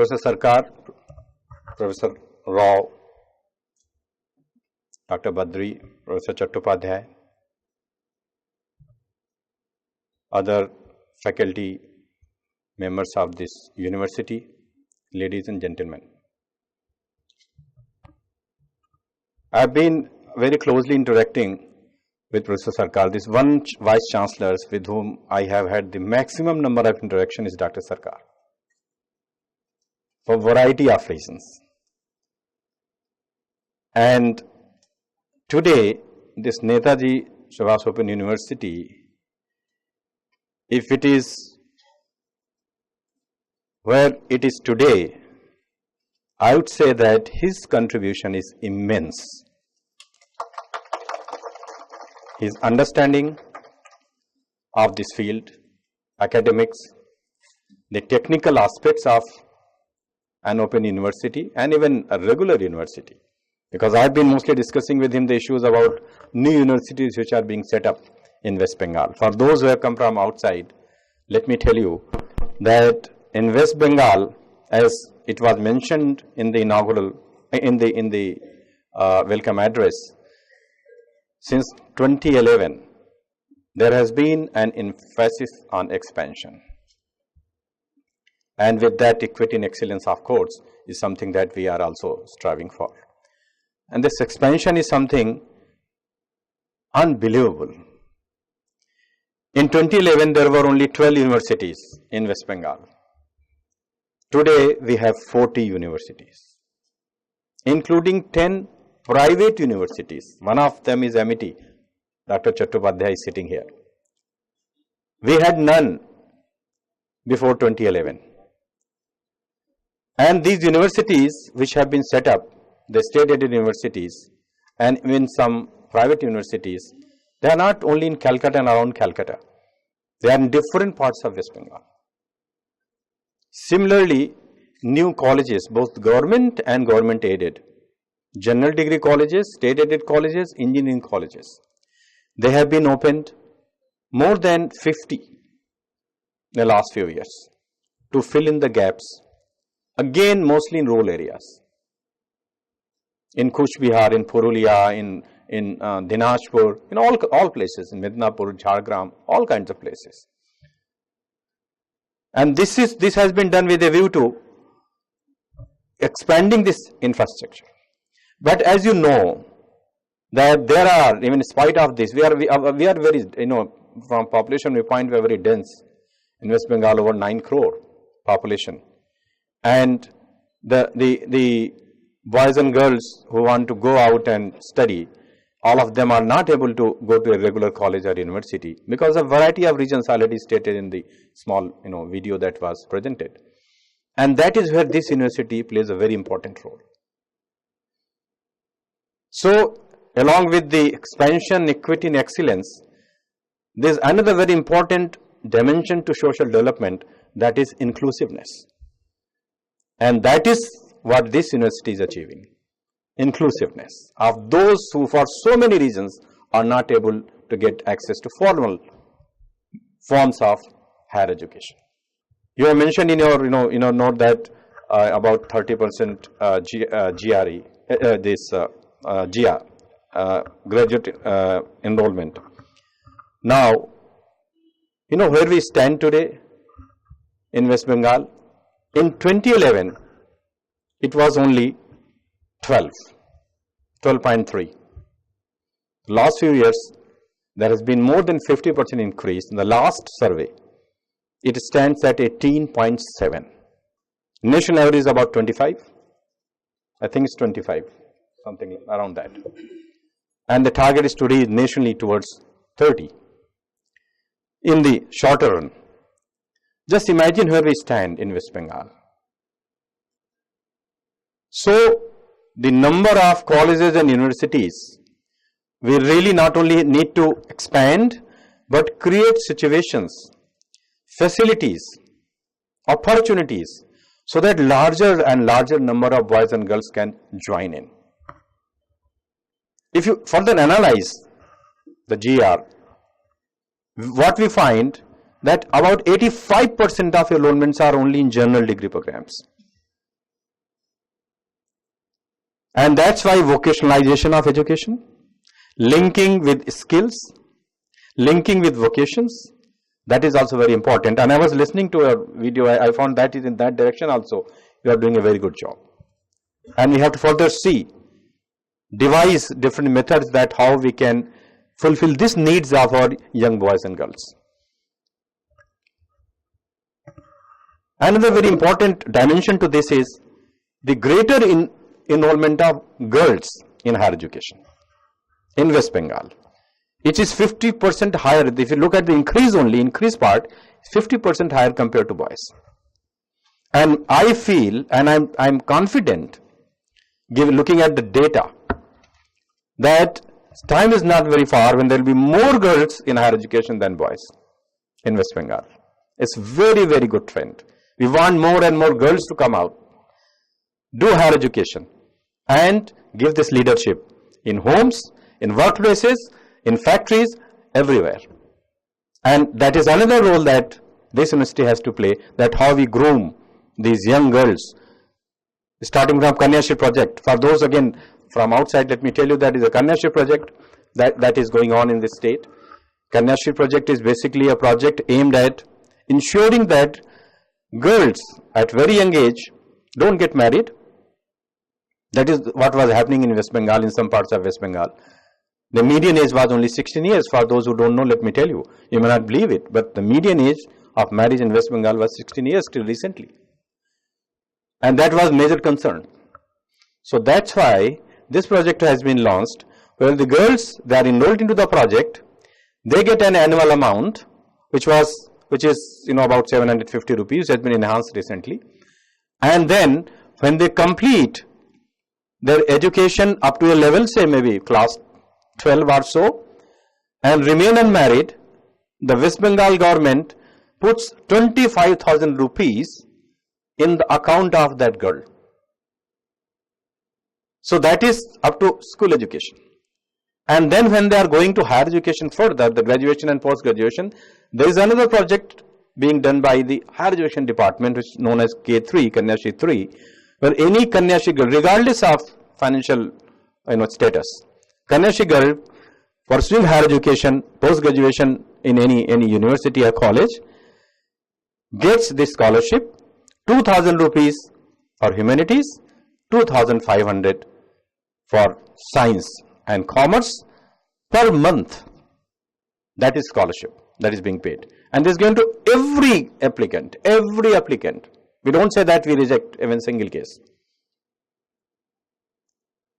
Professor Sarkar, Professor Rao, Dr. Badri, Professor Chattopadhyay, other faculty members of this university, ladies and gentlemen. I have been very closely interacting with Professor Sarkar. This one Vice Chancellor with whom I have had the maximum number of interaction is Dr. Sarkar, for variety of reasons. And today, this Netaji Subhash Open University, if it is where it is today, I would say that his contribution is immense. His understanding of this field, academics, the technical aspects of an open university and even a regular university. Because I have been mostly discussing with him the issues about new universities which are being set up in West Bengal. For those who have come from outside, let me tell you that in West Bengal, as it was mentioned in the inaugural, in the welcome address, since 2011, there has been an emphasis on expansion. And with that, equity and excellence, of course, is something that we are also striving for. And this expansion is something unbelievable. In 2011, there were only 12 universities in West Bengal. Today, we have 40 universities, including 10 private universities. One of them is MIT. Dr. Chattopadhyay is sitting here. We had none before 2011. And these universities which have been set up, the state-aided universities and even some private universities, they are not only in Calcutta and around Calcutta. They are in different parts of West Bengal. Similarly, new colleges, both government and government-aided, general degree colleges, state-aided colleges, engineering colleges, they have been opened more than 50 in the last few years to fill in the gaps, again mostly in rural areas. In Kuch Bihar, in Purulia, in Dinajpur, in all places, in Midnapur, Jhargram, all kinds of places. And this has been done with a view to expanding this infrastructure. But as you know, that there are, even in spite of this, we are very, from population viewpoint, we are very dense. In West Bengal, over 9 crore population. And the boys and girls who want to go out and study, all of them are not able to go to a regular college or university because of variety of reasons already stated in the small video that was presented. And that is where this university plays a very important role. So, along with the expansion, equity and excellence, there is another very important dimension to social development, that is inclusiveness. And that is what this university is achieving. Inclusiveness of those who for so many reasons are not able to get access to formal forms of higher education. You have mentioned in your note that about 30% GR, graduate enrollment. Now, where we stand today in West Bengal? In 2011, it was only 12.3. Last few years, there has been more than 50% increase. In the last survey, it stands at 18.7. National average is about 25. I think it's 25, something around that. And the target is to reach nationally towards 30 in the shorter run. Just imagine where we stand in West Bengal. So, the number of colleges and universities, we really not only need to expand, but create situations, facilities, opportunities, so that larger and larger number of boys and girls can join in. If you further analyze the GR, what we find that about 85% of enrollments are only in general degree programs. And that's why vocationalization of education, linking with skills, linking with vocations, that is also very important. And I was listening to a video, I found that is in that direction also. You are doing a very good job. And we have to further see, devise different methods that how we can fulfill these needs of our young boys and girls. Another very important dimension to this is the greater enrollment of girls in higher education in West Bengal. It is 50% higher. If you look at the increase part, 50% higher compared to boys. And I feel, and I'm confident, looking at the data, that time is not very far when there will be more girls in higher education than boys in West Bengal. It's very, very good trend. We want more and more girls to come out, do higher education, and give this leadership in homes, in workplaces, in factories, everywhere. And that is another role that this university has to play, that how we groom these young girls, starting from Kanyashri project. For those again from outside, let me tell you that is a Kanyashri project that is going on in this state. Kanyashri project is basically a project aimed at ensuring that girls at very young age don't get married. That is what was happening in West Bengal, in some parts of West Bengal. The median age was only 16 years. For those who don't know, let me tell you. You may not believe it, but the median age of marriage in West Bengal was 16 years till recently. And that was major concern. So that's why this project has been launched, where the girls, they are enrolled into the project, they get an annual amount, which is about 750 rupees, has been enhanced recently. And then when they complete their education up to a level, say maybe class 12 or so, and remain unmarried, the West Bengal government puts 25,000 rupees in the account of that girl. So that is up to school education. And then when they are going to higher education further, the graduation and post-graduation, there is another project being done by the higher education department, which is known as K3, Kanyashri 3, where any Kanyashri girl, regardless of financial status, Kanyashri girl pursuing higher education, post-graduation in any university or college, gets this scholarship, 2,000 rupees for humanities, 2,500 for science and commerce per month. That is scholarship that is being paid. And this is going to every applicant. We don't say that we reject even single case.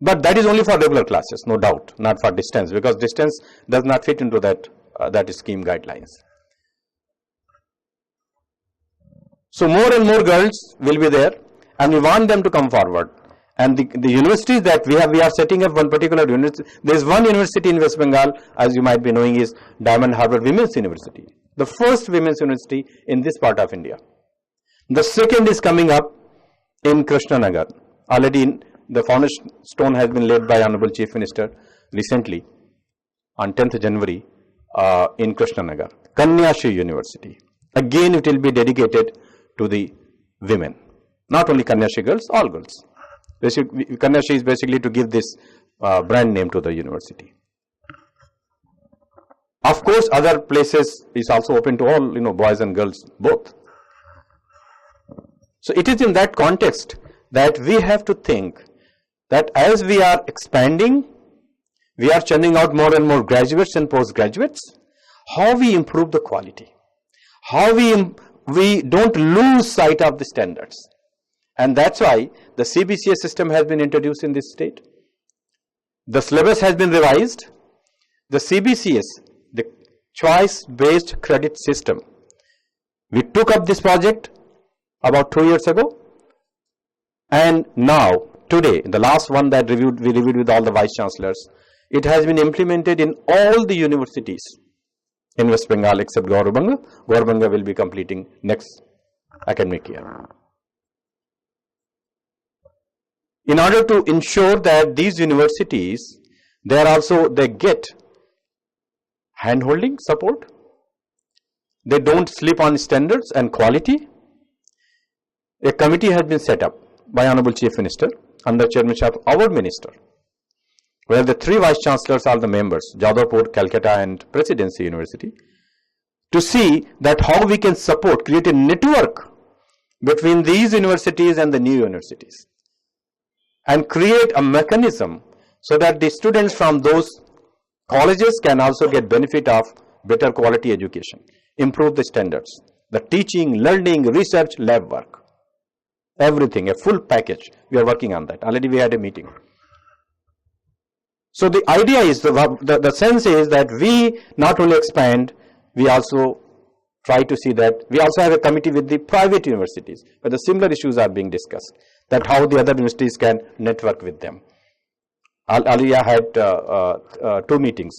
But that is only for regular classes, no doubt, not for distance, because distance does not fit into that scheme guidelines. So more and more girls will be there, and we want them to come forward. And the universities that we are setting up one particular university. There is one university in West Bengal, as you might be knowing, is Diamond Harbour Women's University, the first women's university in this part of India. The second is coming up in Krishnanagar. Already the foundation stone has been laid by Honorable Chief Minister recently on 10th January in Krishnanagar. Kanyashri University. Again, it will be dedicated to the women. Not only Kanyashri girls, all girls. Kanyashri is basically to give this brand name to the university. Of course, other places is also open to all, boys and girls, both. So it is in that context that we have to think that as we are expanding, we are churning out more and more graduates and postgraduates, how we improve the quality, how we don't lose sight of the standards. And that's why the CBCA system has been introduced in this state. The syllabus has been revised. The CBCS, the choice-based credit system, we took up this project about 2 years ago. And now, today, the last one that we reviewed with all the vice chancellors, it has been implemented in all the universities in West Bengal except Gaurbanga. Gaurbanga will be completing next academic year. In order to ensure that these universities, they get hand-holding support, they don't slip on standards and quality, a committee has been set up by Honorable Chief Minister under chairmanship of our minister, where the 3 vice chancellors are the members, Jadavpur, Calcutta and Presidency University, to see that how we can support, create a network between these universities and the new universities, and create a mechanism so that the students from those colleges can also get benefit of better quality education, improve the standards, the teaching, learning, research, lab work, everything, a full package. We are working on that. Already we had a meeting. So the idea is, the sense is that we not only expand, we also try to see that we also have a committee with the private universities where the similar issues are being discussed, that how the other universities can network with them. Aliyah had 2 meetings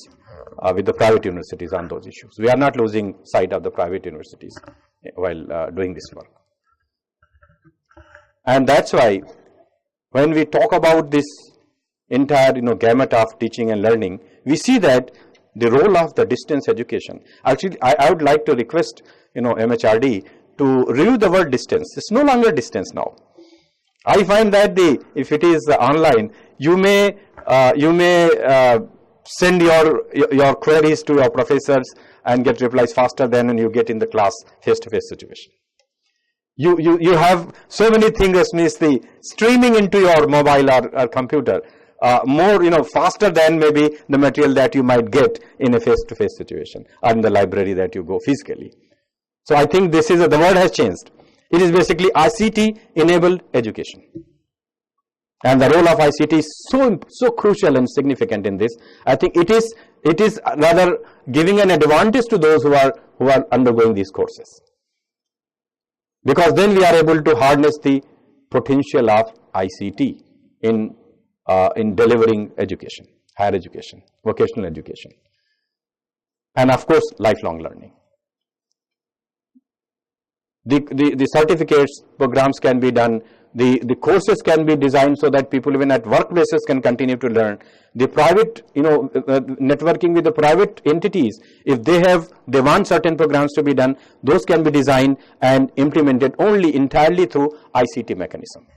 with the private universities on those issues. We are not losing sight of the private universities while doing this work. And that's why when we talk about this entire gamut of teaching and learning, we see that the role of the distance education. Actually, I would like to request MHRD to review the word distance. It's no longer distance now. I find that if it is online, you may send your queries to your professors and get replies faster than when you get in the class face-to-face situation. You have so many things, means the streaming into your mobile or computer more faster than maybe the material that you might get in a face-to-face situation or in the library that you go physically. So I think this is the word has changed. It is basically ICT enabled education, and the role of ICT is so crucial and significant in this. I think it is rather giving an advantage to those who are undergoing these courses, because then we are able to harness the potential of ICT in delivering education, higher education, vocational education, and of course lifelong learning. The certificates programs can be done, the courses can be designed so that people even at workplaces can continue to learn. The private networking with the private entities, if they want certain programs to be done, those can be designed and implemented only entirely through ICT mechanism.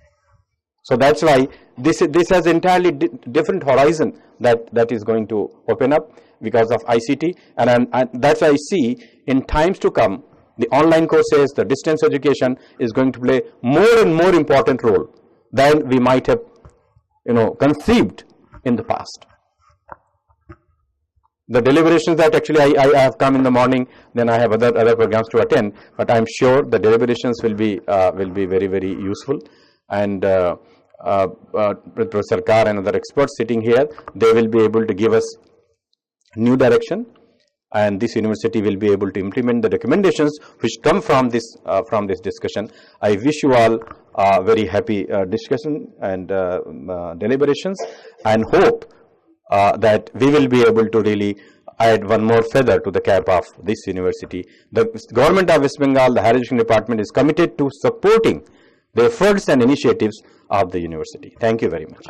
So that's why this has entirely different horizon that is going to open up because of ICT, and that's why I see in times to come the online courses, the distance education is going to play more and more important role than we might have conceived in the past. The deliberations that actually I have come in the morning, then I have other programs to attend, but I'm sure the deliberations will be very, very useful. And Professor Carr and other experts sitting here, they will be able to give us new direction, and this university will be able to implement the recommendations which come from this discussion. I wish you all a very happy discussion and deliberations, and hope that we will be able to really add one more feather to the cap of this university. The government of West Bengal, the Higher Education Department, is committed to supporting the efforts and initiatives of the university. Thank you very much.